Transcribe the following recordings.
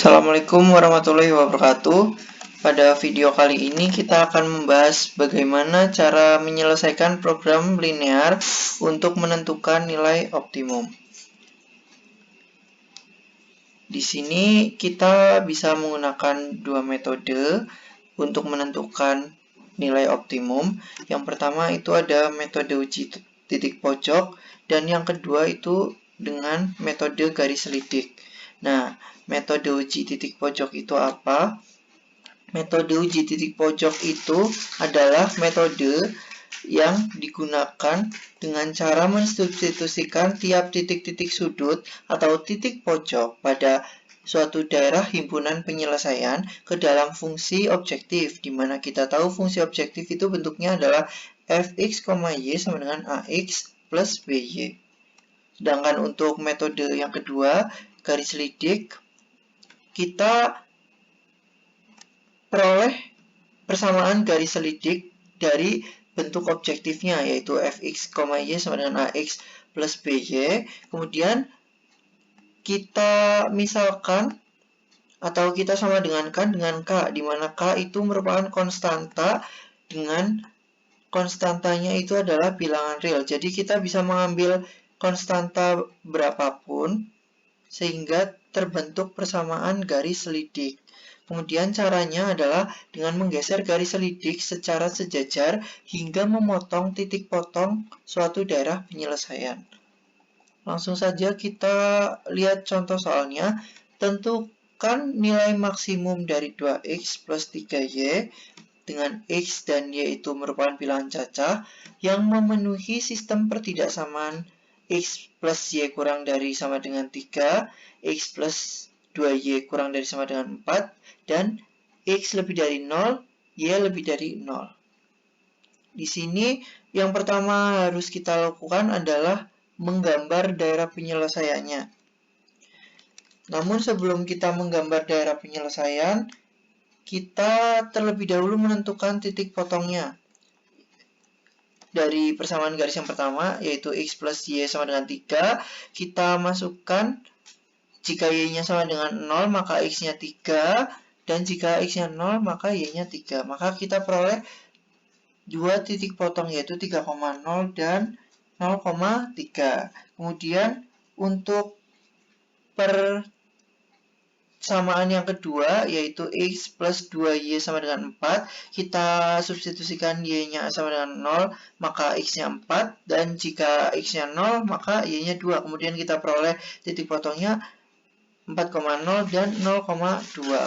Assalamualaikum warahmatullahi wabarakatuh. Pada video kali ini kita akan membahas bagaimana cara menyelesaikan program linear untuk menentukan nilai optimum. Di sini kita bisa menggunakan dua metode untuk menentukan nilai optimum. Yang pertama itu ada metode uji titik pojok dan yang kedua itu dengan metode garis lidik. Nah, metode uji titik pojok itu apa? Metode uji titik pojok itu adalah metode yang digunakan dengan cara mensubstitusikan tiap titik-titik sudut atau titik pojok pada suatu daerah himpunan penyelesaian ke dalam fungsi objektif, di mana kita tahu fungsi objektif itu bentuknya adalah fx, y sama dengan ax plus by. Sedangkan untuk metode yang kedua, garis lidik, kita peroleh persamaan garis lidik dari bentuk objektifnya, yaitu fx, y sama dengan ax plus by. Kemudian kita misalkan atau kita sama dengankan dengan k, di mana k itu merupakan konstanta dengan konstantanya itu adalah bilangan real. Jadi kita bisa mengambil konstanta berapapun sehingga terbentuk persamaan garis lidik. Kemudian caranya adalah dengan menggeser garis lidik secara sejajar hingga memotong titik potong suatu daerah penyelesaian. Langsung saja kita lihat contoh soalnya. Tentukan nilai maksimum dari 2x plus 3y dengan x dan y itu merupakan bilangan cacah yang memenuhi sistem pertidaksamaan x plus y kurang dari sama dengan 3, x plus 2y kurang dari sama dengan 4, dan x lebih dari 0, y lebih dari 0. Di sini yang pertama harus kita lakukan adalah menggambar daerah penyelesaiannya. Namun sebelum kita menggambar daerah penyelesaian, kita terlebih dahulu menentukan titik potongnya. Dari persamaan garis yang pertama, yaitu x plus y sama dengan 3, kita masukkan jika y-nya sama dengan 0, maka x-nya 3, dan jika x-nya 0, maka y-nya 3. Maka kita peroleh dua titik potong, yaitu 3,0 dan 0,3. Kemudian untuk persamaan yang kedua, yaitu x plus 2y sama dengan 4, kita substitusikan y-nya sama dengan 0, maka x-nya 4, dan jika x-nya 0, maka y-nya 2. Kemudian kita peroleh titik potongnya 4,0 dan 0,2.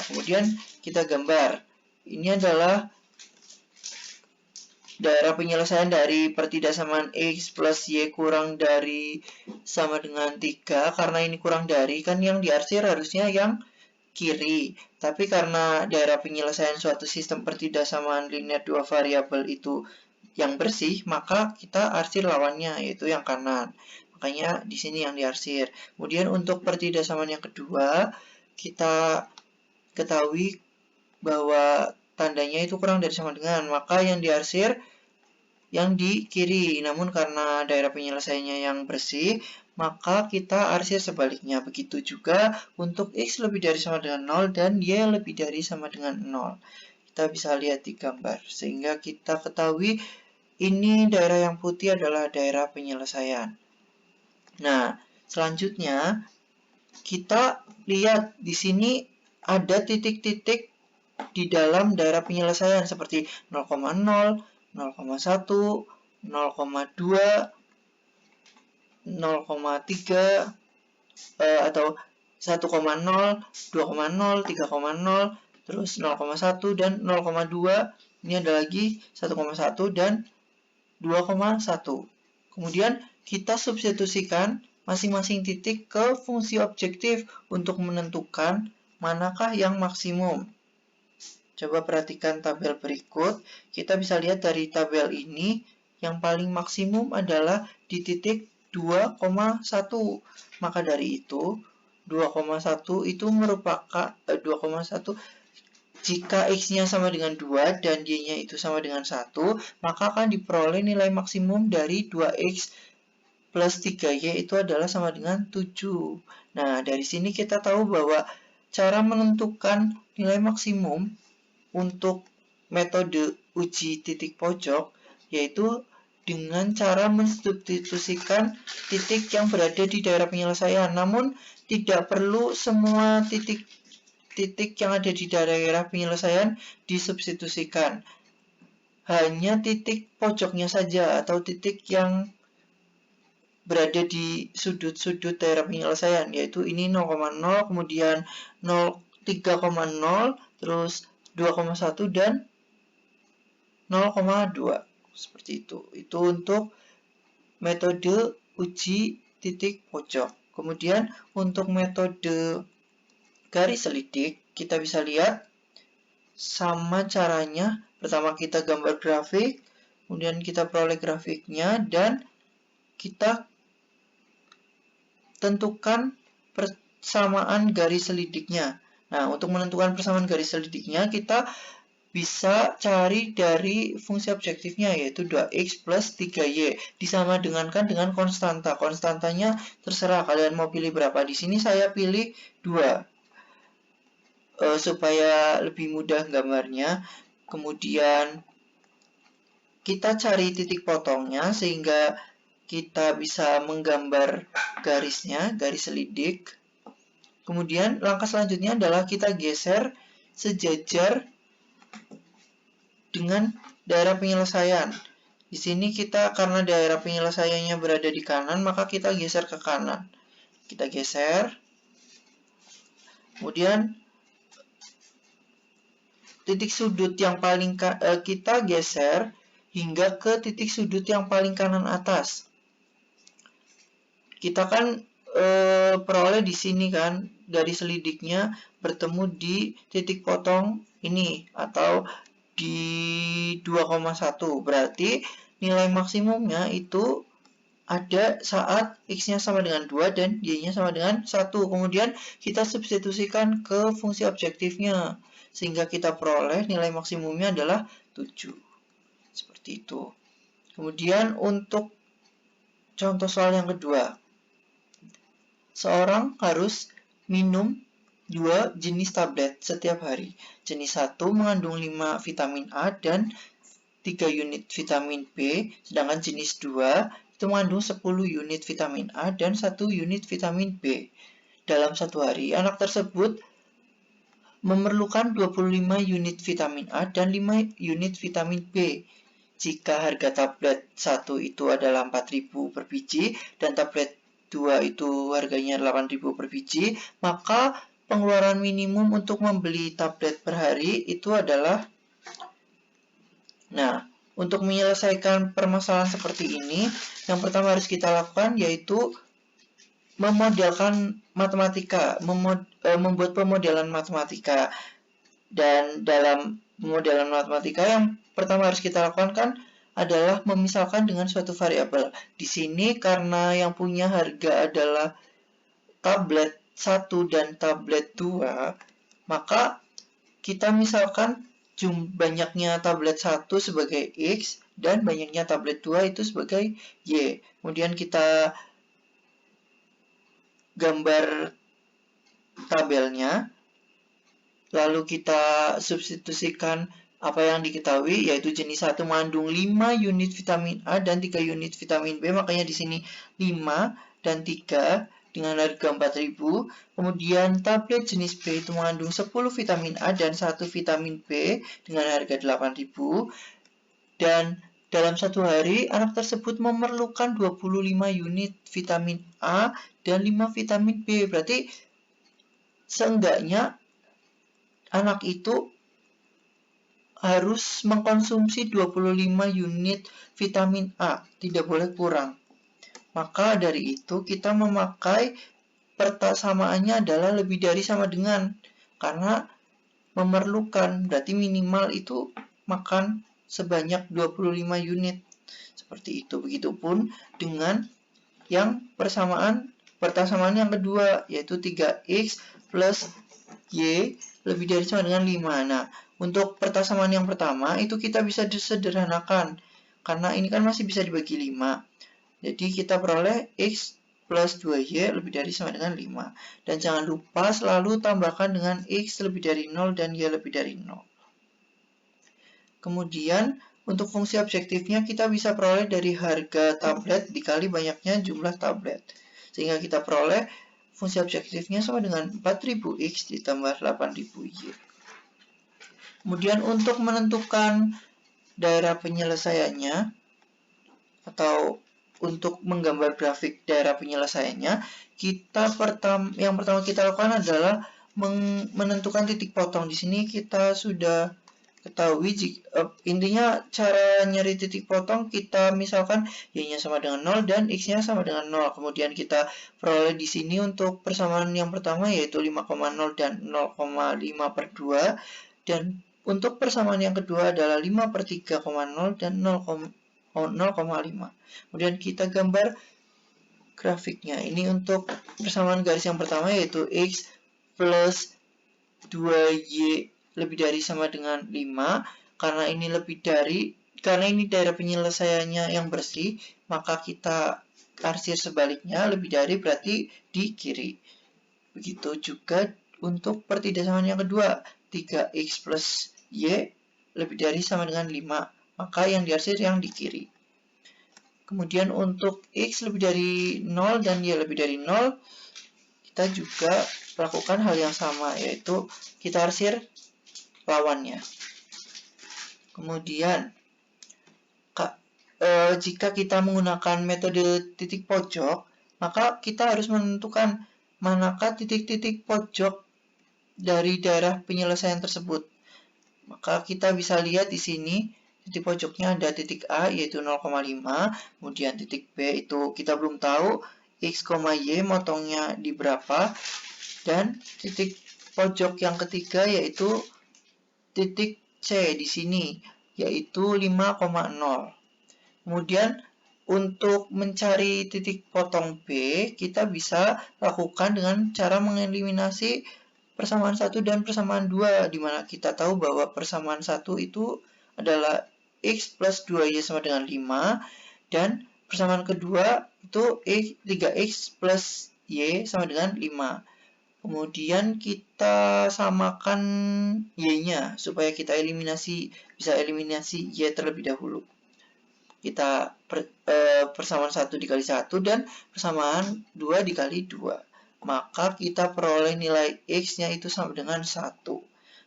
Kemudian kita gambar. Ini adalah daerah penyelesaian dari pertidaksamaan x plus y kurang dari sama dengan 3. Karena ini kurang dari, kan yang diarsir harusnya yang kiri. Tapi karena daerah penyelesaian suatu sistem pertidaksamaan linear dua variabel itu yang bersih, maka kita arsir lawannya, yaitu yang kanan. Makanya di sini yang diarsir. Kemudian untuk pertidaksamaan yang kedua, kita ketahui bahwa tandanya itu kurang dari sama dengan, maka yang diarsir yang di kiri. Namun karena daerah penyelesaiannya yang bersih, maka kita arsir sebaliknya. Begitu juga untuk x lebih dari sama dengan 0 dan y lebih dari sama dengan 0. Kita bisa lihat di gambar, sehingga kita ketahui ini daerah yang putih adalah daerah penyelesaian. Nah, selanjutnya kita lihat di sini ada titik-titik di dalam daerah penyelesaian seperti 0,0, 0,1, 0,2, 0,3, atau 1,0, 2,0, 3,0, terus 0,1 dan 0,2. Ini ada lagi 1,1 dan 2,1. Kemudian kita substitusikan masing-masing titik ke fungsi objektif untuk menentukan manakah yang maksimum. Coba perhatikan tabel berikut. Kita bisa lihat dari tabel ini, yang paling maksimum adalah di titik 2,1. Maka dari itu, 2,1 itu merupakan 2,1 jika x-nya sama dengan 2 dan y-nya itu sama dengan 1, maka akan diperoleh nilai maksimum dari 2x plus 3y itu adalah sama dengan 7. Nah, dari sini kita tahu bahwa cara menentukan nilai maksimum untuk metode uji titik pojok, yaitu dengan cara mensubstitusikan titik yang berada di daerah penyelesaian. Namun, tidak perlu semua titik yang ada di daerah penyelesaian disubstitusikan. Hanya titik pojoknya saja atau titik yang berada di sudut-sudut daerah penyelesaian, yaitu ini 0,0, kemudian 3,0, terus 2,1 dan 0,2. Seperti itu. Itu untuk metode uji titik pojok. Kemudian untuk metode garis selidik, kita bisa lihat sama caranya. Pertama kita gambar grafik, kemudian kita peroleh grafiknya, dan kita tentukan persamaan garis selidiknya. Nah, untuk menentukan persamaan garis selidiknya, kita bisa cari dari fungsi objektifnya, yaitu 2x plus 3y. Disamadengankan dengan konstanta. Konstantanya terserah kalian mau pilih berapa. Di sini saya pilih 2. Supaya lebih mudah gambarnya. Kemudian kita cari titik potongnya sehingga kita bisa menggambar garisnya, garis selidik. Kemudian langkah selanjutnya adalah kita geser sejajar dengan daerah penyelesaian. Di sini kita karena daerah penyelesaiannya berada di kanan, maka kita geser ke kanan. Kita geser. Kemudian titik sudut yang paling kita geser hingga ke titik sudut yang paling kanan atas. Kita kan peroleh di sini kan garis selidiknya bertemu di titik potong ini atau di 2,1. Berarti nilai maksimumnya itu ada saat x-nya sama dengan 2 dan y-nya sama dengan 1. Kemudian kita substitusikan ke fungsi objektifnya sehingga kita peroleh nilai maksimumnya adalah 7. Seperti itu. Kemudian untuk contoh soal yang kedua. Seorang harus minum 2 jenis tablet setiap hari. Jenis 1 mengandung 5 vitamin A dan 3 unit vitamin B, sedangkan jenis 2 itu mengandung 10 unit vitamin A dan 1 unit vitamin B. Dalam satu hari, anak tersebut memerlukan 25 unit vitamin A dan 5 unit vitamin B. Jika harga tablet 1 itu adalah 4.000 per biji dan tablet 2 itu harganya 8.000 per biji, maka pengeluaran minimum untuk membeli tablet per hari itu adalah, nah, untuk menyelesaikan permasalahan seperti ini, yang pertama harus kita lakukan yaitu memodelkan matematika, membuat pemodelan matematika. Dan dalam pemodelan matematika yang pertama harus kita lakukan kan adalah memisalkan dengan suatu variabel. Di sini karena yang punya harga adalah tablet 1 dan tablet 2, maka kita misalkan banyaknya tablet 1 sebagai X dan banyaknya tablet 2 itu sebagai Y. Kemudian kita gambar tabelnya, lalu kita substitusikan apa yang diketahui, yaitu jenis 1 mengandung 5 unit vitamin A dan 3 unit vitamin B, makanya di sini 5 dan 3 dengan harga 4.000. Kemudian tablet jenis B itu mengandung 10 vitamin A dan 1 vitamin B dengan harga 8.000. Dan dalam satu hari, anak tersebut memerlukan 25 unit vitamin A dan 5 vitamin B. Berarti seenggaknya anak itu harus mengkonsumsi 25 unit vitamin A, tidak boleh kurang. Maka dari itu kita memakai persamaannya adalah lebih dari sama dengan, karena memerlukan, berarti minimal itu makan sebanyak 25 unit. Seperti itu. Begitupun dengan yang persamaan yang kedua, yaitu 3x plus y lebih dari sama dengan 5. Nah, untuk persamaan yang pertama itu kita bisa disederhanakan karena ini kan masih bisa dibagi 5. Jadi kita peroleh x plus 2y lebih dari sama dengan 5. Dan jangan lupa selalu tambahkan dengan x lebih dari 0 dan y lebih dari 0. Kemudian, untuk fungsi objektifnya kita bisa peroleh dari harga tablet dikali banyaknya jumlah tablet. Sehingga kita peroleh fungsi objektifnya sama dengan 4000x ditambah 8000y. Kemudian untuk menentukan daerah penyelesaiannya, atau untuk menggambar grafik daerah penyelesaiannya, yang pertama kita lakukan adalah menentukan titik potong. Di sini kita sudah ketahui, intinya cara nyari titik potong kita misalkan y-nya sama dengan 0 dan x-nya sama dengan 0. Kemudian kita peroleh di sini untuk persamaan yang pertama yaitu 5,0 dan 0,5 per 2, dan untuk persamaan yang kedua adalah 5 per 3,0 dan 0,5. Kemudian kita gambar grafiknya. Ini untuk persamaan garis yang pertama yaitu x plus 2y lebih dari sama dengan 5. Karena ini daerah penyelesaiannya yang bersih, maka kita arsir sebaliknya, lebih dari berarti di kiri. Begitu juga untuk pertidasamaan yang kedua, 3x plus y lebih dari sama dengan 5, maka yang diarsir yang di kiri. Kemudian untuk x lebih dari 0 dan y lebih dari 0, kita juga lakukan hal yang sama, yaitu kita arsir lawannya. Kemudian, jika kita menggunakan metode titik pojok, maka kita harus menentukan manakah titik-titik pojok dari daerah penyelesaian tersebut. Maka kita bisa lihat di sini, titik pojoknya ada titik A yaitu 0,5, kemudian titik B itu kita belum tahu x, y motongnya di berapa, dan titik pojok yang ketiga yaitu titik C di sini yaitu 5,0. Kemudian untuk mencari titik potong B, kita bisa lakukan dengan cara mengeliminasi persamaan 1 dan persamaan 2, di mana kita tahu bahwa persamaan 1 itu adalah x plus 2y sama dengan 5, dan persamaan kedua itu 3x plus y sama dengan 5. Kemudian kita samakan y-nya supaya kita bisa eliminasi y terlebih dahulu. Kita persamaan 1 dikali 1 dan persamaan 2 dikali 2. Maka kita peroleh nilai x-nya itu sama dengan 1.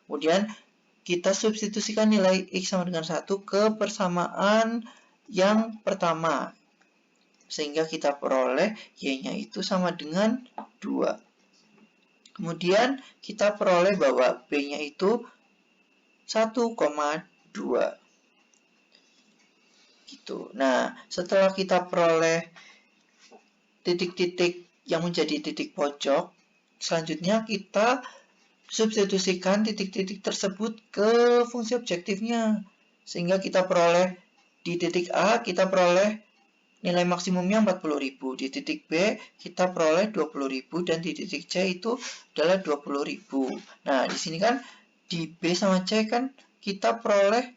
Kemudian kita substitusikan nilai x sama dengan 1 ke persamaan yang pertama. Sehingga kita peroleh y-nya itu sama dengan 2. Kemudian kita peroleh bahwa b-nya itu 1,2. Gitu. Nah, setelah kita peroleh titik-titik yang menjadi titik pojok, selanjutnya kita substitusikan titik-titik tersebut ke fungsi objektifnya. Sehingga kita peroleh di titik A, kita peroleh nilai maksimumnya 40.000. Di titik B, kita peroleh 20.000. Dan di titik C itu adalah 20.000. Nah, di sini kan di B sama C kan kita peroleh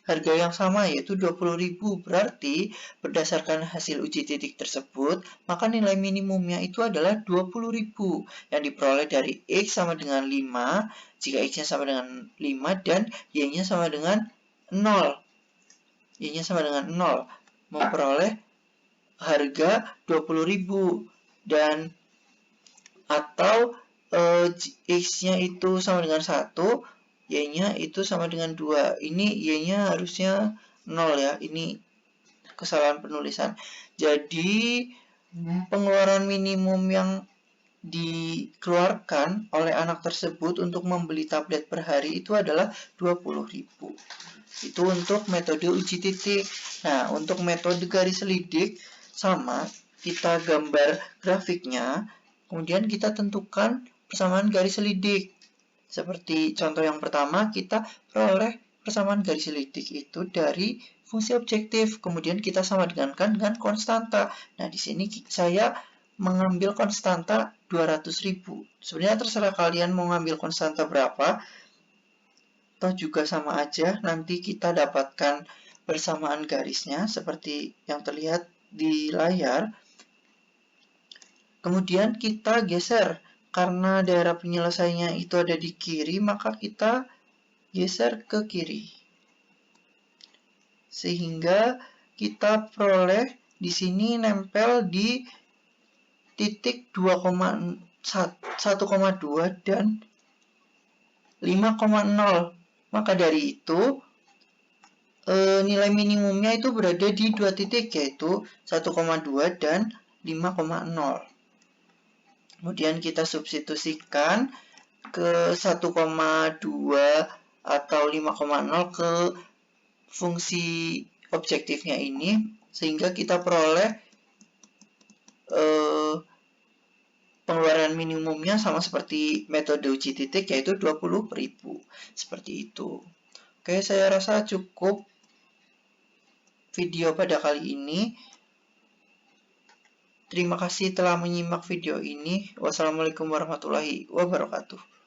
harga yang sama yaitu 20.000. Berarti berdasarkan hasil uji titik tersebut, maka nilai minimumnya itu adalah 20.000 yang diperoleh dari x sama dengan 5 jika x-nya sama dengan 5 dan y-nya sama dengan 0. Y-nya sama dengan 0. Memperoleh harga 20.000 dan atau x-nya itu sama dengan 1, y-nya itu sama dengan 2. Ini y-nya harusnya 0 ya. Ini kesalahan penulisan. Jadi, pengeluaran minimum yang dikeluarkan oleh anak tersebut untuk membeli tablet per hari itu adalah 20.000. Itu untuk metode uji titik. Nah, untuk metode garis selidik sama, kita gambar grafiknya, kemudian kita tentukan persamaan garis selidik. Seperti contoh yang pertama, kita peroleh persamaan garis selidik itu dari fungsi objektif, kemudian kita sama dengankan dengan konstanta. Nah, di sini saya mengambil konstanta 200.000. Sebenarnya terserah kalian mau ngambil konstanta berapa, atau juga sama aja, nanti kita dapatkan persamaan garisnya seperti yang terlihat di layar. Kemudian kita geser, karena daerah penyelesaiannya itu ada di kiri, maka kita geser ke kiri. Sehingga kita peroleh di sini nempel di titik 1,2 dan 5,0. Maka dari itu nilai minimumnya itu berada di dua titik, yaitu 1,2 dan 5,0. Kemudian kita substitusikan ke 1,2 atau 5,0 ke fungsi objektifnya ini, sehingga kita peroleh pengeluaran minimumnya sama seperti metode uji titik, yaitu 20.000. Seperti itu. Oke, saya rasa cukup video pada kali ini. Terima kasih telah menyimak video ini. Wassalamualaikum warahmatullahi wabarakatuh.